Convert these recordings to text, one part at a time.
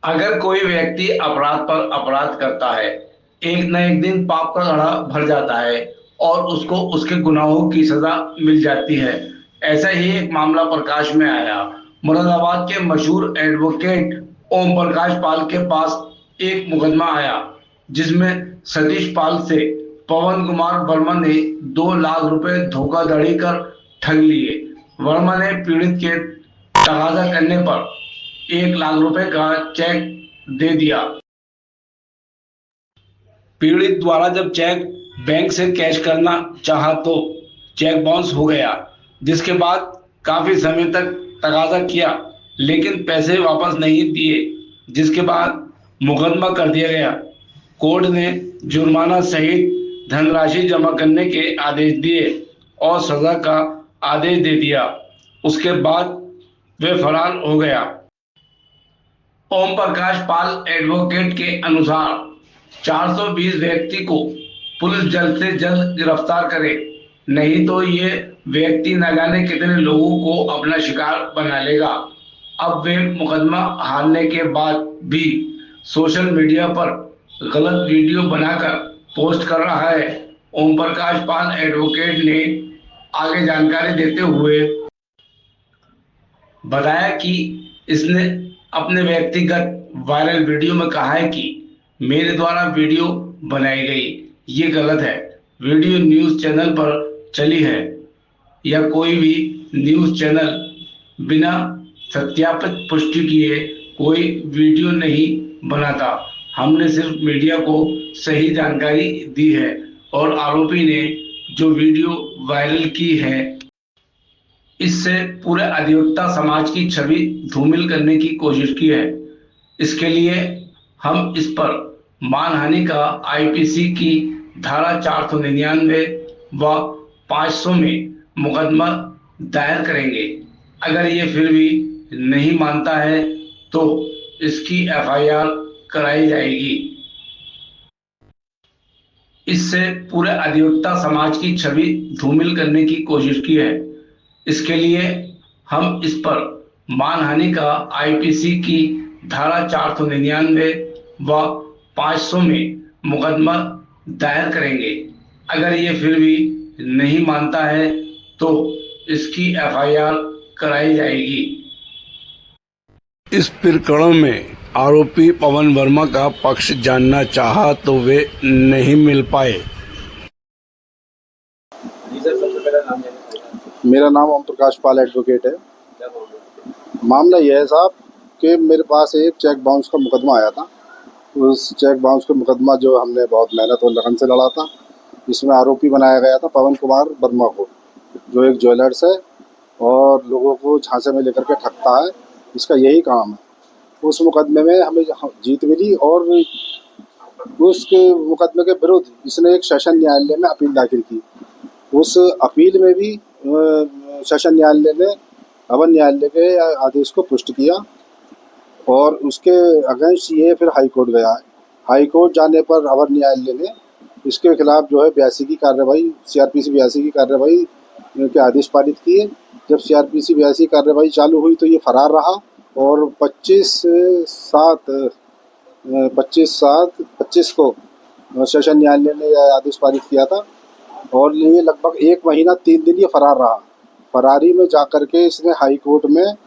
अगर कोई व्यक्ति अपराध पर अपराध करता है, एक न एक दिन पाप का घड़ा भर जाता है और उसको उसके गुनाहों की सजा मिल जाती है। ऐसा ही एक मामला प्रकाश में आया। मुरादाबाद के मशहूर एडवोकेट ओम प्रकाश पाल के पास एक मुकदमा आया, जिसमें सतीश पाल से पवन कुमार वर्मा ने 2 लाख रुपए धोखाधड़ी कर ठग लिए। वर्मा ने पीड़ित के तगाजा करने पर 1 लाख रुपए का चेक दे दिया। पीड़ित द्वारा जब चेक बैंक से कैश करना चाहा तो चेक बाउंस हो गया, जिसके बाद काफी समय तक तगाजा किया लेकिन पैसे वापस नहीं दिए, जिसके बाद मुकदमा कर दिया गया। कोर्ट ने जुर्माना सहित धनराशि जमा करने के आदेश दिए और सजा का आदेश दे दिया। उसके बाद वे फरार हो गया। ओम प्रकाश पाल एडवोकेट के अनुसार 420 व्यक्ति को पुलिस जल्द से जल्द गिरफ्तार करे, नहीं तो ये व्यक्ति न जाने कितने लोगों को अपना शिकार बना लेगा। अब वे मुकदमा हारने के बाद भी सोशल मीडिया पर गलत वीडियो बनाकर पोस्ट कर रहा है। ओम प्रकाश पाल एडवोकेट ने आगे जानकारी देते हुए बताया कि इसने अपने व्यक्तिगत वायरल वीडियो में कहा है कि मेरे द्वारा वीडियो बनाई गई, ये गलत है। वीडियो न्यूज़ चैनल पर चली है या कोई भी न्यूज़ चैनल बिना सत्यापित पुष्टि किए कोई वीडियो नहीं बनाता। हमने सिर्फ मीडिया को सही जानकारी दी है और आरोपी ने जो वीडियो वायरल की है, इससे पूरे अधिवक्ता समाज की छवि धूमिल करने की कोशिश की है। इसके लिए हम इस पर मानहानि का आईपीसी की धारा 499 व 500 में मुकदमा दायर करेंगे। अगर ये फिर भी नहीं मानता है तो इसकी एफआईआर कराई जाएगी। इससे पूरे अधिवक्ता समाज की छवि धूमिल करने की कोशिश की है। इसके लिए हम इस पर मानहानि का आईपीसी की धारा 499 व 500 में मुकदमा दायर करेंगे। अगर ये फिर भी नहीं मानता है तो इसकी एफआईआर कराई जाएगी। इस प्रकरण में आरोपी पवन वर्मा का पक्ष जानना चाहा तो वे नहीं मिल पाए। जी सर, सबसे पहला नाम लेना चाहेगा। मेरा नाम ओम प्रकाश पाल एडवोकेट है। क्या मामला? मामला यह है साहब कि मेरे पास एक चेक बाउंस का मुकदमा आया था। उस चेक बाउंस का मुकदमा जो हमने बहुत मेहनत और लगन से लड़ा था, इसमें आरोपी बनाया गया था पवन कुमार वर्मा को, जो एक ज्वेलर्स है और लोगों को झांसे में लेकर के ठगता है। इसका यही काम है। उस मुकदमे में हमें जीत मिली और उसके मुकदमे के विरुद्ध इसने एक सेशन न्यायालय में अपील दाखिल की। उस अपील में भी सेशन न्यायालय ने अवर न्यायालय के आदेश को पुष्ट किया और उसके अगेंस्ट ये फिर हाई कोर्ट गया है। हाई कोर्ट जाने पर अवर न्यायालय ने इसके खिलाफ जो है 82 की कार्रवाई, सीआरपीसी 82 की कार्रवाई के आदेश पारित किए। जब सीआरपीसी 82 कार्रवाई चालू हुई तो ये फरार रहा और 25/7/25 को सेशन न्यायालय ने यह आदेश पारित किया था और ये लगभग 1 महीना 3 दिन ये फरार रहा। फरारी में जाकर के इसने हाई कोर्ट में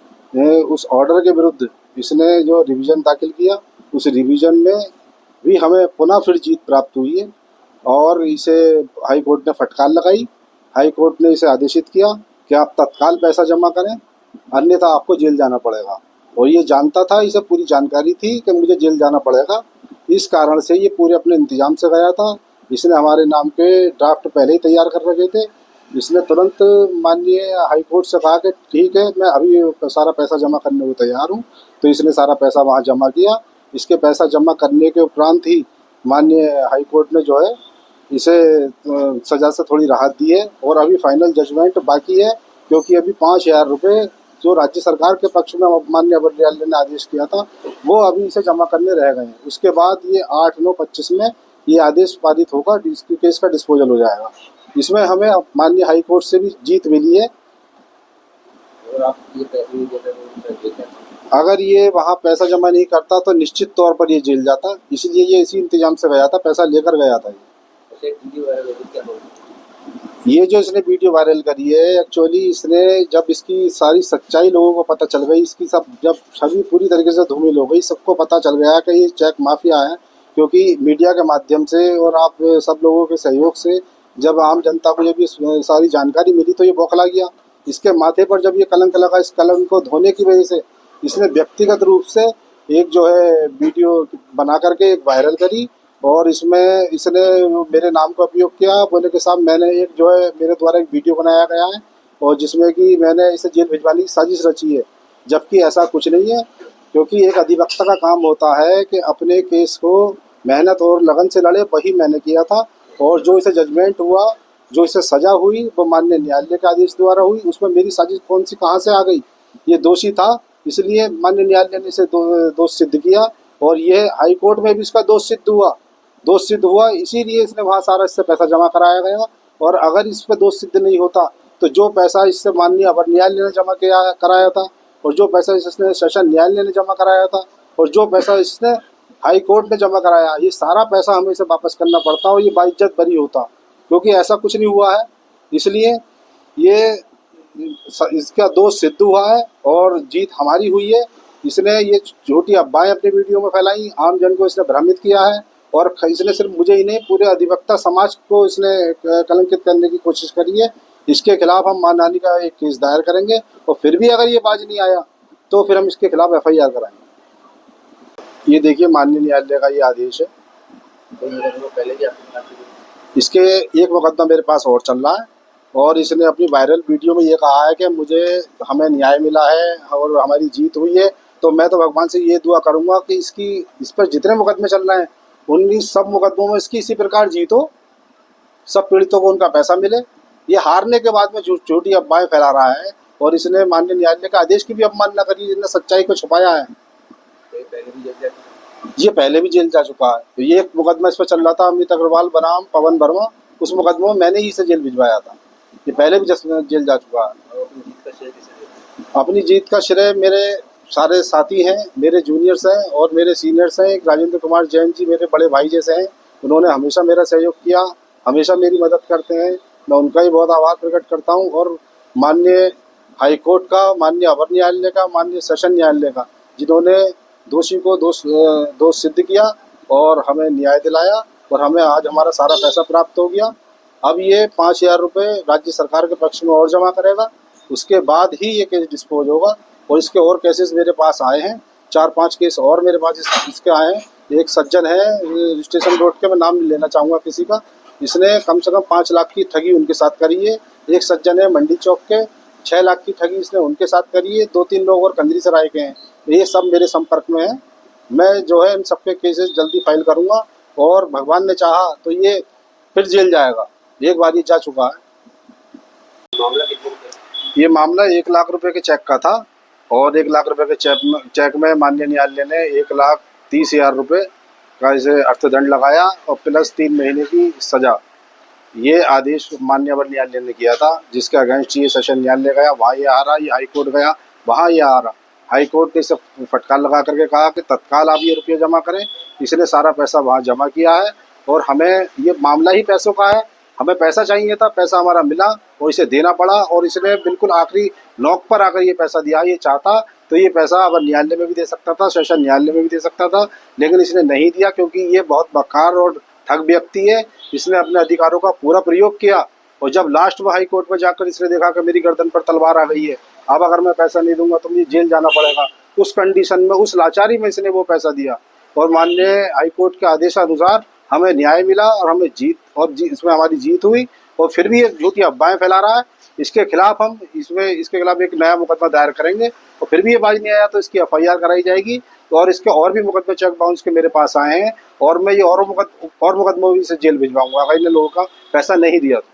उस ऑर्डर के विरुद्ध इसने जो रिवीजन दाखिल किया, उस रिवीजन में भी हमें पुनः फिर जीत प्राप्त हुई है और इसे हाई कोर्ट ने फटकार लगाई। हाई कोर्ट ने इसे आदेशित किया कि आप तत्काल पैसा जमा करें, अन्यथा आपको जेल जाना पड़ेगा। और ये जानता था, इसे पूरी जानकारी थी कि मुझे जेल जाना पड़ेगा। इस कारण से ये पूरे अपने इंतजाम से गया था। इसने हमारे नाम के ड्राफ्ट पहले ही तैयार कर रखे थे। इसने तुरंत माननीय हाई कोर्ट से कहा कि ठीक है, मैं अभी सारा पैसा जमा करने को तैयार हूँ। तो इसने सारा पैसा वहाँ जमा किया। इसके पैसा जमा करने के उपरांत ही माननीय हाई कोर्ट ने जो है इसे सज़ा से थोड़ी राहत दी है और अभी फाइनल जजमेंट बाकी है, क्योंकि अभी 5,000 रुपये जो राज्य सरकार के पक्ष में माननीय अवर न्यायालय ने आदेश किया था, वो अभी इसे जमा करने रह गए हैं। उसके बाद ये 8/9/25 में ये आदेश पारित होगा, केस का डिस्पोजल हो जाएगा। इसमें हमें माननीय हाई कोर्ट से भी जीत मिली है। और आप ये पैसे नहीं देते तो अगर ये वहाँ पैसा जमा नहीं करता तो निश्चित तौर पर ये जेल जाता, इसलिए ये इसी इंतजाम से गया था, पैसा लेकर गया था। ऐसे एक वीडियो वायरल हो रही, क्या बोल? ये जो इसने वीडियो वायरल करी है, एक्चुअली इसने जब इसकी सारी सच्चाई लोगों को पता चल गई, इसकी सब जब छवि पूरी तरीके से धूमिल हो गई, सबको पता चल गया कि ये चेक माफिया है, क्योंकि मीडिया के माध्यम से और आप सब लोगों के सहयोग से जब आम जनता को जब ये सारी जानकारी मिली तो ये बौखला गया। इसके माथे पर जब ये कलंक लगा, इस कलंक को धोने की वजह से इसने व्यक्तिगत रूप से एक जो है वीडियो बना करके एक वायरल करी, और इसमें इसने मेरे नाम का उपयोग किया, बोले कि साहब मैंने एक जो है मेरे द्वारा एक वीडियो बनाया गया है और जिसमें कि मैंने इसे जेल भिजवाने की साजिश रची है, जबकि ऐसा कुछ नहीं है। क्योंकि एक अधिवक्ता का काम होता है कि अपने केस को मेहनत और लगन से लड़े, वही मैंने किया था। और जो इसे जजमेंट हुआ, जो इसे सज़ा हुई, वो माननीय न्यायालय के आदेश द्वारा हुई। उसमें मेरी साजिश कौन सी कहाँ से आ गई? ये दोषी था, इसलिए माननीय न्यायालय ने इसे दोष सिद्ध किया, और ये हाई कोर्ट में भी इसका दोष सिद्ध हुआ, इसीलिए इसने वहाँ सारा इससे पैसा जमा कराया गया। और अगर इस पर दोष सिद्ध नहीं होता तो जो पैसा इससे माननीय अवर न्यायालय ने जमा कराया था, और जो पैसा इसने सेशन न्यायालय ने जमा कराया था, और जो पैसा इसने हाई कोर्ट ने जमा कराया, ये सारा पैसा हमें इसे वापस करना पड़ता और ये बाइज्जत बरी होता, क्योंकि ऐसा कुछ नहीं हुआ है। इसलिए ये इसका दोष सिद्ध हुआ है और जीत हमारी हुई है। इसने ये झूठी अफवाहें अपने वीडियो में फैलाई, आम जन को इसने भ्रमित किया है, और इसने सिर्फ मुझे ही नहीं, पूरे अधिवक्ता समाज को इसने कलंकित करने की कोशिश करी है। इसके खिलाफ हम मानहानि का एक केस दायर करेंगे, और फिर भी अगर ये बाज नहीं आया तो फिर हम इसके खिलाफ FIR कराएंगे। ये देखिए माननीय न्यायालय का ये आदेश है। तो मुकदमा पहले भी आपके खिलाफ थी? इसके एक मुकदमा मेरे पास और चल रहा है, और इसने अपनी वायरल वीडियो में ये कहा है कि हमें न्याय मिला है और हमारी जीत हुई है। तो मैं तो भगवान से ये दुआ करूँगा कि इस पर जितने मुकदमे चल रहे हैं, उन सब मुकदमों में इसकी इसी प्रकार जीत हो, सब पीड़ितों को उनका पैसा मिले। ये हारने के बाद में झूठी अफवाहें फैला रहा है, और इसने माननीय न्यायालय का आदेश की भी अवमानना करी, इसने सच्चाई को छुपाया है। तो ये पहले भी जेल जा चुका? ये पहले भी जेल जा चुका है। तो ये एक मुकदमा इस पर चल रहा था, अमित अग्रवाल बनाम पवन वर्मा, उस मुकदमे में मैंने ही इसे जेल भिजवाया था। ये पहले भी जेल जा चुका है। और अपनी जीत का श्रेय किसे देते हैं? अपनी जीत का श्रेय मेरे सारे साथी हैं, मेरे जूनियर्स हैं और मेरे सीनियर्स हैं। राजेंद्र कुमार जैन जी मेरे बड़े भाई जैसे हैं, उन्होंने हमेशा मेरा सहयोग किया, हमेशा मेरी मदद करते हैं। मैं उनका ही बहुत आभार प्रकट करता हूं, और माननीय हाई कोर्ट का, माननीय अवर न्यायालय का, माननीय सेशन न्यायालय का, जिन्होंने दोषी को दोष सिद्ध किया और हमें न्याय दिलाया, और हमें आज हमारा सारा पैसा प्राप्त हो गया। अब ये 5,000 रुपये राज्य सरकार के पक्ष में और जमा करेगा, उसके बाद ही ये केस डिस्पोज होगा। और इसके और केसेस मेरे पास आए हैं, 4-5 केस और मेरे पास इसके आए हैं। एक सज्जन है स्टेशन रोड के, मैं नाम नहीं लेना चाहूँगा किसी का, इसने कम से कम 5 लाख की ठगी उनके साथ करी है। एक सज्जन है मंडी चौक के, 6 लाख की ठगी इसने उनके साथ करी है। 2-3 लोग और कंजरी सराय के हैं, ये सब मेरे संपर्क में हैं। मैं जो है इन सब के केसेस जल्दी फाइल करूँगा, और भगवान ने चाहा तो ये फिर जेल जाएगा। एक बार ये जा चुका है। मामला कितने का? ये मामला 1 लाख रुपए के चेक का था, और 1 लाख रुपए के चेक में माननीय न्यायालय ने 1,30,000 रुपये का इसे अर्थदंड लगाया, और प्लस 3 महीने की सज़ा। ये आदेश माननीय न्यायालय ने किया था, जिसके अगेंस्ट ये सेशन न्यायालय गया, वहाँ ये आ रहा, ये हाई कोर्ट गया, वहाँ ये आ रहा। हाई कोर्ट ने इसे फटकार लगा करके कहा कि तत्काल आप ये रुपये जमा करें। इसने सारा पैसा वहाँ जमा किया है, और हमें ये मामला ही पैसों का है। हमें पैसा चाहिए था, पैसा हमारा मिला और इसे देना पड़ा, और इसने बिल्कुल आखिरी नोक पर आकर ये पैसा दिया। ये चाहता तो ये पैसा अब न्यायालय में भी दे सकता था, सेशन न्यायालय में भी दे सकता था, लेकिन इसने नहीं दिया, क्योंकि ये बहुत बदकार और ठग व्यक्ति है। इसने अपने अधिकारों का पूरा प्रयोग किया, और जब लास्ट में हाई कोर्ट में जाकर इसने देखा कि मेरी गर्दन पर तलवार आ गई है, अब अगर मैं पैसा नहीं दूंगा तो मुझे जेल जाना पड़ेगा, उस कंडीशन में, उस लाचारी में इसने वो पैसा दिया। और माननीय हाई कोर्ट के आदेशानुसार हमें न्याय मिला, और हमें इसमें हमारी जीत हुई। और फिर भी ये झूठी अफवाहें फैला रहा है, इसके खिलाफ हम इसके खिलाफ एक नया मुकदमा दायर करेंगे, और फिर भी ये बाज नहीं आया तो इसकी FIR कराई जाएगी। और इसके और भी मुकदमे चेक बाउंस के मेरे पास आए हैं, और मैं ये और मुकदमों भी से जेल भिजवाऊंगा अगर इन लोगों का पैसा नहीं दिया तो।